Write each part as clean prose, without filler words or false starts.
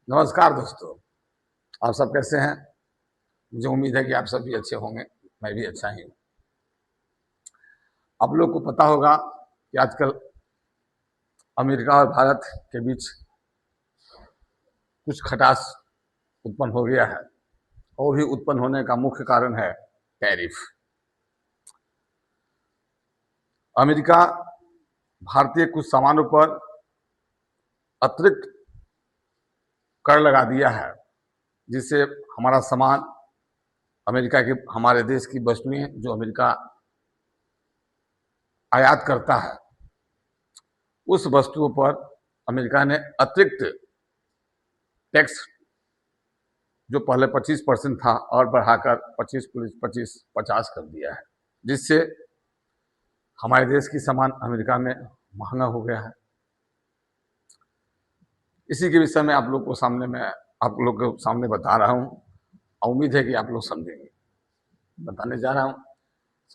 नमस्कार दोस्तों। आप सब कैसे हैं? मुझे उम्मीद है कि आप सब भी अच्छे होंगे। मैं भी अच्छा ही हूँ। आप लोग को पता होगा कि आजकल अमेरिका और भारत के बीच कुछ खटास उत्पन्न हो गया है और भी उत्पन्न होने का मुख्य कारण है टैरिफ। अमेरिका भारतीय कुछ सामानों पर अतिरिक्त कर लगा दिया है, जिससे हमारा सामान अमेरिका की हमारे देश की वस्तुएं जो अमेरिका आयात करता है उस वस्तुओं पर अमेरिका ने अतिरिक्त टैक्स जो पहले 25% था और बढ़ाकर 25 कर दिया है, जिससे हमारे देश की सामान अमेरिका में महंगा हो गया है। इसी के विषय में आप लोग के सामने बता रहा हूँ। उम्मीद है कि आप लोग समझेंगे। बताने जा रहा हूँ।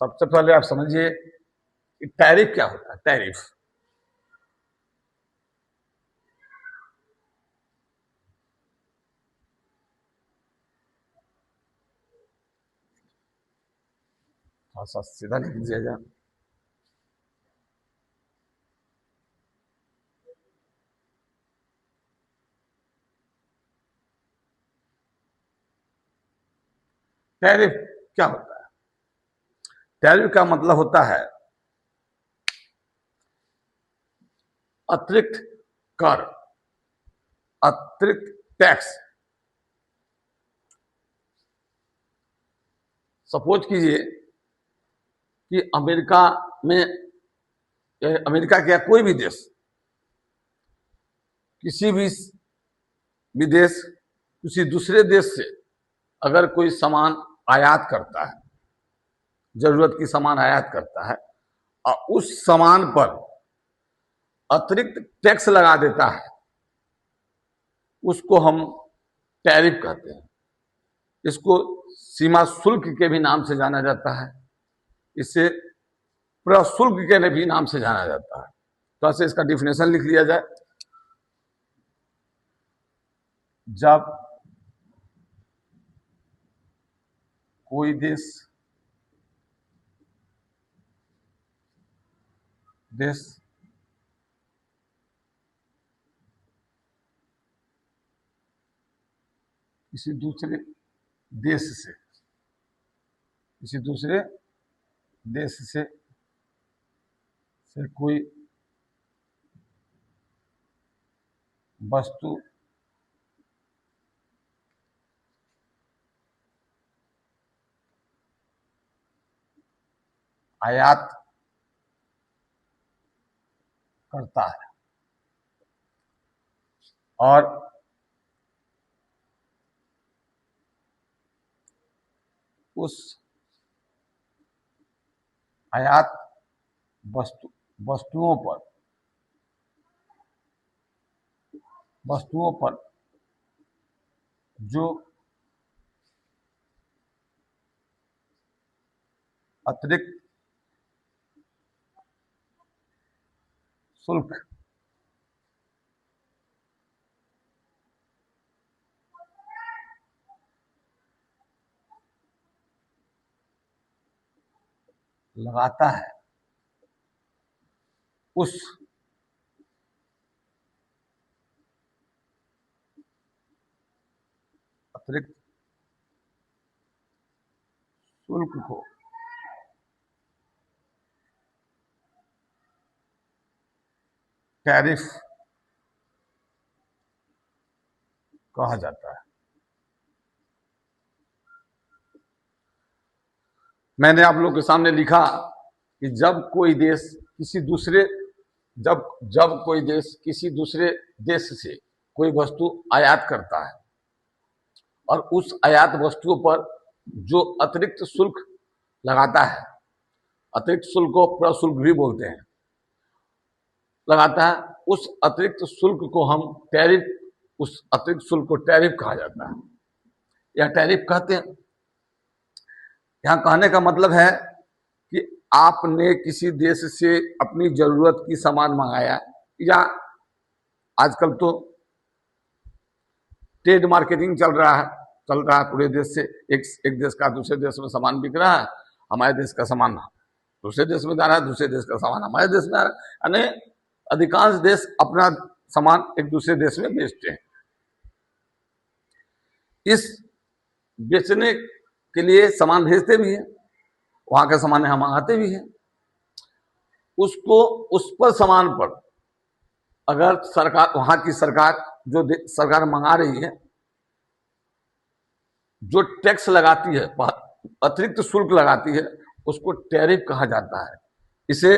सबसे पहले आप समझिए कि टैरिफ क्या होता है। टैरिफ थोड़ा सा सीधा लिख दीजिएगा। टैरिफ क्या होता है? टैरिफ का मतलब होता है अतिरिक्त कर, अतिरिक्त टैक्स। सपोज कीजिए कि अमेरिका का कोई भी देश किसी भी विदेश किसी दूसरे देश से अगर कोई सामान आयात करता है, जरूरत की सामान आयात करता है और उस सामान पर अतिरिक्त टैक्स लगा देता है, उसको हम टैरिफ कहते हैं। इसको सीमा शुल्क के भी नाम से जाना जाता है। इसे प्रशुल्क के भी नाम से जाना जाता है। तो ऐसे इसका डिफिनेशन लिख लिया जाए। जब कोई देश किसी दूसरे देश से कोई वस्तु आयात करता है और उस आयात वस्तुओं पर जो अतिरिक्त शुल्क लगाता है, उस अतिरिक्त शुल्क को टैरिफ कहा जाता है। मैंने आप लोगों के सामने लिखा कि जब कोई देश किसी दूसरे देश से कोई वस्तु आयात करता है और उस आयात वस्तुओं पर जो अतिरिक्त शुल्क लगाता है, अतिरिक्त शुल्क को प्रशुल्क भी बोलते हैं, लगाता है, उस अतिरिक्त शुल्क को हम टैरिफ उस अतिरिक्त शुल्क को टैरिफ कहा जाता है या टैरिफ कहते हैं। यहां कहने का मतलब है कि आपने किसी देश से अपनी जरूरत की सामान मंगाया, या आजकल तो ट्रेड मार्केटिंग चल रहा है पूरे देश से। एक देश का दूसरे देश में सामान बिक रहा है, हमारे देश का सामान दूसरे देश में जा रहा है, दूसरे देश का सामान हमारे देश में आ रहा है। यानी अधिकांश देश अपना सामान एक दूसरे देश में बेचते हैं। इस बेचने के लिए सामान भेजते भी हैं, वहां का सामान हम मंगाते भी हैं। उसको उस पर सामान पर अगर सरकार, वहां की सरकार जो सरकार मंगा रही है, जो टैक्स लगाती है, अतिरिक्त शुल्क लगाती है, उसको टैरिफ कहा जाता है। इसे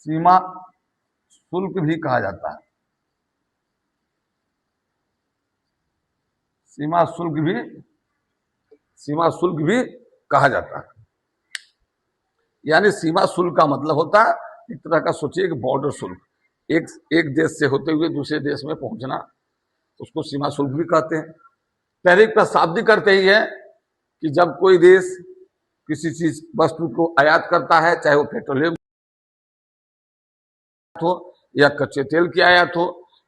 सीमा शुल्क भी कहा जाता है। सीमा शुल्क भी कहा जाता है। यानी सीमा शुल्क का मतलब होता है एक तरह का, सोचिए, एक बॉर्डर शुल्क, एक देश से होते हुए दूसरे देश में पहुंचना, उसको सीमा शुल्क भी कहते हैं। टैरिफ का शाब्दिक अर्थ ही है कि जब कोई देश किसी चीज वस्तु को आयात करता है, चाहे वो पेट्रोलियम हो या कच्चे तेल की आयात हो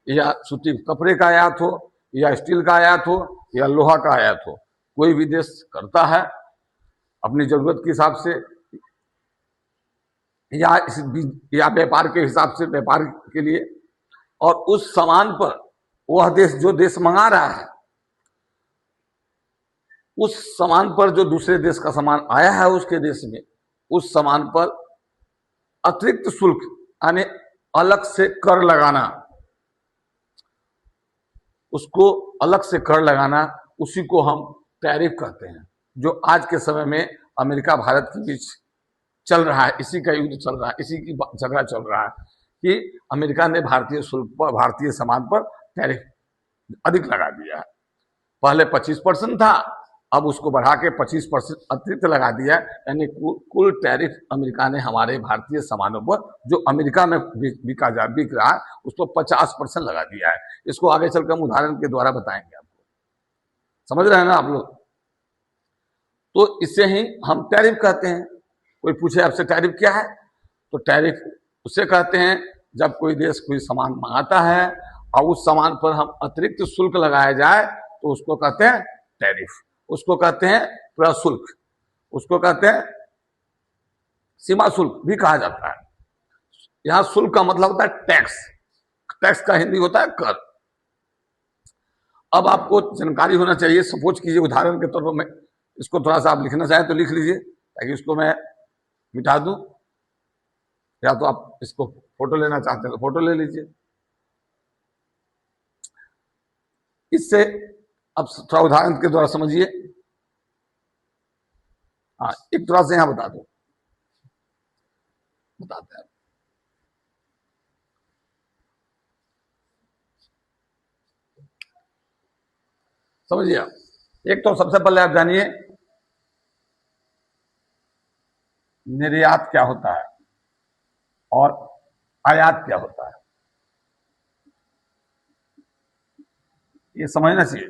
या सूती कपड़े का आयात हो या स्टील का आयात हो या लोहा का आयात हो, कोई भी देश करता है अपनी जरूरत के हिसाब से या व्यापार के हिसाब से, व्यापार के लिए, और उस सामान पर वह देश, जो देश मंगा रहा है, उस सामान पर जो दूसरे देश का सामान आया है उसके देश में, उस सामान पर अतिरिक्त शुल्क यानी अलग से कर लगाना, उसको अलग से कर लगाना, उसी को हम टैरिफ कहते हैं। जो आज के समय में अमेरिका भारत के बीच चल रहा है, इसी का युद्ध चल रहा है, इसी की झगड़ा चल रहा है कि अमेरिका ने भारतीय शुल्क पर, भारतीय सामान पर टैरिफ अधिक लगा दिया है। पहले 25% था, अब उसको बढ़ा के 25% अतिरिक्त लगा दिया। यानी कुल टैरिफ अमेरिका ने हमारे भारतीय सामानों पर, जो अमेरिका में बिक रहा है, उसको 50% लगा दिया है। इसको आगे चलकर हम उदाहरण के द्वारा बताएंगे आपको। समझ रहे हैं ना आप लोग? तो इसे ही हम टैरिफ कहते हैं। कोई पूछे आपसे टैरिफ क्या है, तो टैरिफ उसे कहते हैं जब कोई देश कोई सामान मंगाता है और उस सामान पर हम अतिरिक्त शुल्क लगाया जाए तो उसको कहते हैं टैरिफ, उसको कहते हैं प्रशुल्क, उसको कहते हैं सीमा शुल्क भी कहा जाता है। यहां शुल्क का मतलब होता है टैक्स, टैक्स का हिंदी होता है कर। अब आपको जानकारी होना चाहिए, सपोज कीजिए उदाहरण के तौर पर मैं इसको थोड़ा सा आप लिखना चाहें तो लिख लीजिए, ताकि इसको मैं मिटा दूं, या तो आप इसको फोटो लेना चाहते हैं तो फोटो ले लीजिए। इससे अब थोड़ा उदाहरण के द्वारा समझिए। हाँ, एक थोड़ा सा यहां बताते हैं। समझिए आप, एक तो सबसे पहले आप जानिए निर्यात क्या होता है और आयात क्या होता है, ये समझना चाहिए।